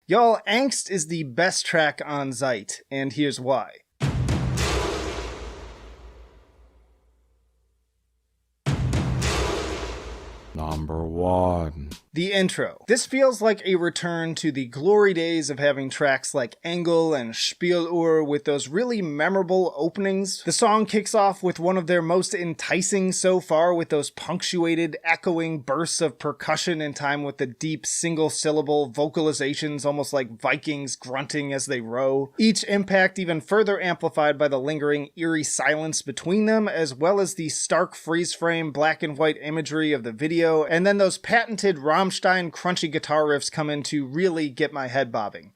Y'all, Angst is the best track on Zeit, and here's why. Number 1. The intro. This feels like a return to the glory days of having tracks like Engel and Spieluhr with those really memorable openings. The song kicks off with one of their most enticing so far, with those punctuated, echoing bursts of percussion in time with the deep single-syllable vocalizations, almost like Vikings grunting as they row. Each impact even further amplified by the lingering, eerie silence between them, as well as the stark freeze-frame black and white imagery of the video, and then those patented Rammstein crunchy guitar riffs come in to really get my head bobbing.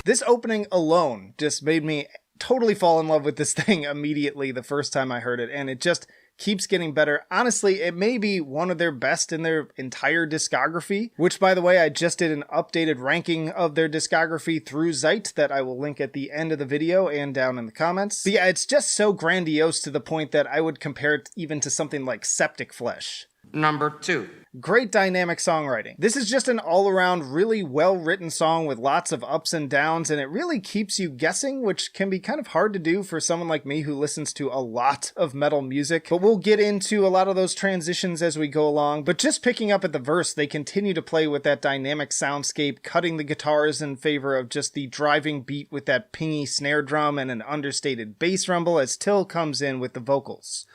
This opening alone just made me totally fall in love with this thing immediately the first time I heard it, and it just keeps getting better. Honestly, it may be one of their best in their entire discography, which, by the way, I just did an updated ranking of their discography through Zeit that I will link at the end of the video and down in the comments. But yeah, it's just so grandiose to the point that I would compare it even to something like Septic Flesh. Number 2. Great dynamic songwriting. This is just an all-around really well-written song with lots of ups and downs, and it really keeps you guessing, which can be kind of hard to do for someone like me who listens to a lot of metal music. But we'll get into a lot of those transitions as we go along. But just picking up at the verse, they continue to play with that dynamic soundscape, cutting the guitars in favor of just the driving beat with that pingy snare drum and an understated bass rumble as Till comes in with the vocals.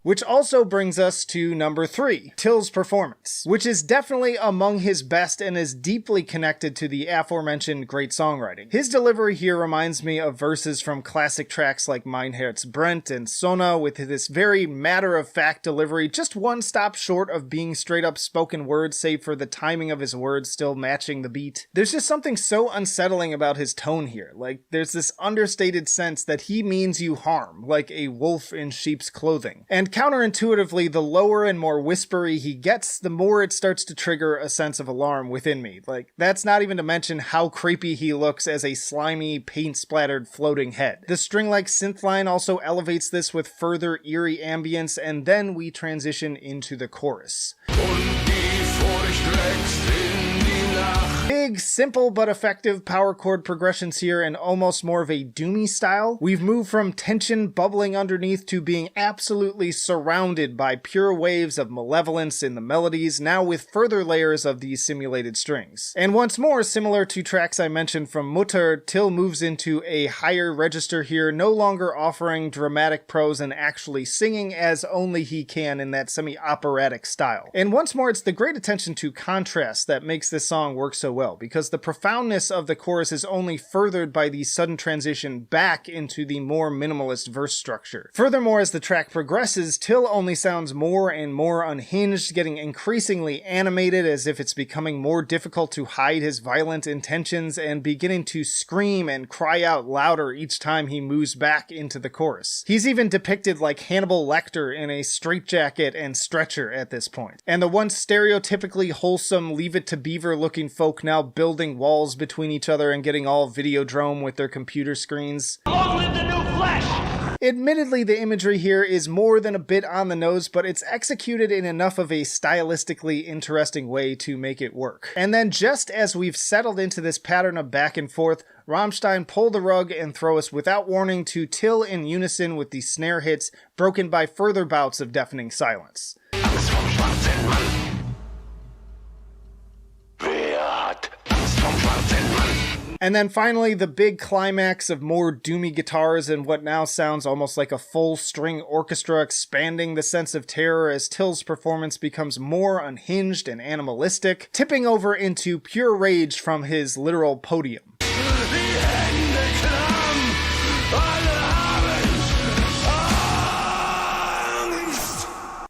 Which also brings us to number 3, Till's performance, which is definitely among his best and is deeply connected to the aforementioned great songwriting. His delivery here reminds me of verses from classic tracks like Mein Herz brennt and Sona, with this very matter-of-fact delivery, just one stop short of being straight-up spoken word, save for the timing of his words still matching the beat. There's just something so unsettling about his tone here. Like, there's this understated sense that he means you harm, like a wolf in sheep's clothing. And counterintuitively, the lower and more whispery he gets, the more it starts to trigger a sense of alarm within me. Like, that's not even to mention how creepy he looks as a slimy, paint-splattered floating head. The string-like synth line also elevates this with further eerie ambience, and then we transition into the chorus. Big, simple, but effective power chord progressions here, and almost more of a doomy style. We've moved from tension bubbling underneath to being absolutely surrounded by pure waves of malevolence in the melodies, now with further layers of these simulated strings. And once more, similar to tracks I mentioned from Mutter, Till moves into a higher register here, no longer offering dramatic prose and actually singing as only he can in that semi-operatic style. And once more, it's the great attention to contrast that makes this song work so well, because the profoundness of the chorus is only furthered by the sudden transition back into the more minimalist verse structure. Furthermore, as the track progresses, Till only sounds more and more unhinged, getting increasingly animated as if it's becoming more difficult to hide his violent intentions, and beginning to scream and cry out louder each time he moves back into the chorus. He's even depicted like Hannibal Lecter in a straitjacket and stretcher at this point. And the once stereotypically wholesome Leave It to Beaver looking folk now building walls between each other and getting all Videodrome with their computer screens. Long live the new flesh! Admittedly, the imagery here is more than a bit on the nose, but it's executed in enough of a stylistically interesting way to make it work. And then just as we've settled into this pattern of back and forth, Rammstein pull the rug and throw us without warning to Till in unison with the snare hits, broken by further bouts of deafening silence. And then finally, the big climax of more doomy guitars and what now sounds almost like a full string orchestra, expanding the sense of terror as Till's performance becomes more unhinged and animalistic, tipping over into pure rage from his literal podium.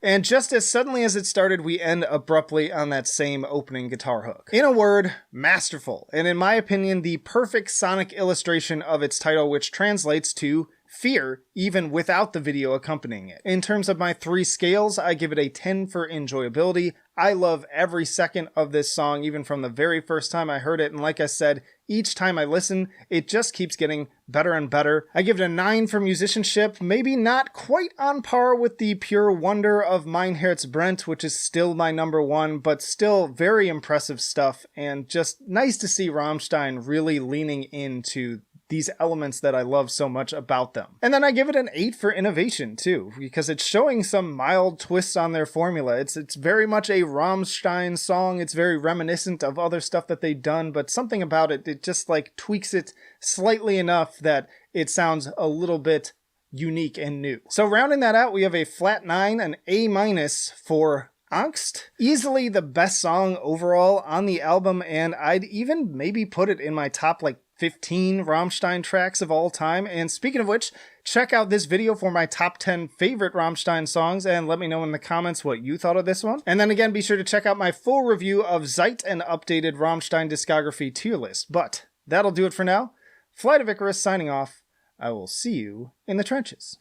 And just as suddenly as it started, we end abruptly on that same opening guitar hook. In a word, masterful, and in my opinion, the perfect sonic illustration of its title, which translates to fear, even without the video accompanying it. In terms of my 3 scales, I give it a 10 for enjoyability. I love every second of this song, even from the very first time I heard it. And like I said, each time I listen, it just keeps getting better and better. I give it a 9 for musicianship, maybe not quite on par with the pure wonder of Mein Herz brennt, which is still my number 1, but still very impressive stuff, and just nice to see Rammstein really leaning into these elements that I love so much about them. And then I give it an 8 for innovation too, because it's showing some mild twists on their formula. It's very much a Rammstein song. It's very reminiscent of other stuff that they've done, but something about it, it just like tweaks it slightly enough that it sounds a little bit unique and new. So rounding that out, we have a flat 9, an A- for Angst. Easily the best song overall on the album, and I'd even maybe put it in my top 15 Rammstein tracks of all time. And speaking of which, check out this video for my top 10 favorite Rammstein songs and let me know in the comments what you thought of this one. And then again, be sure to check out my full review of Zeit and updated Rammstein discography tier list. But that'll do it for now. Flight of Icarus signing off. I will see you in the trenches.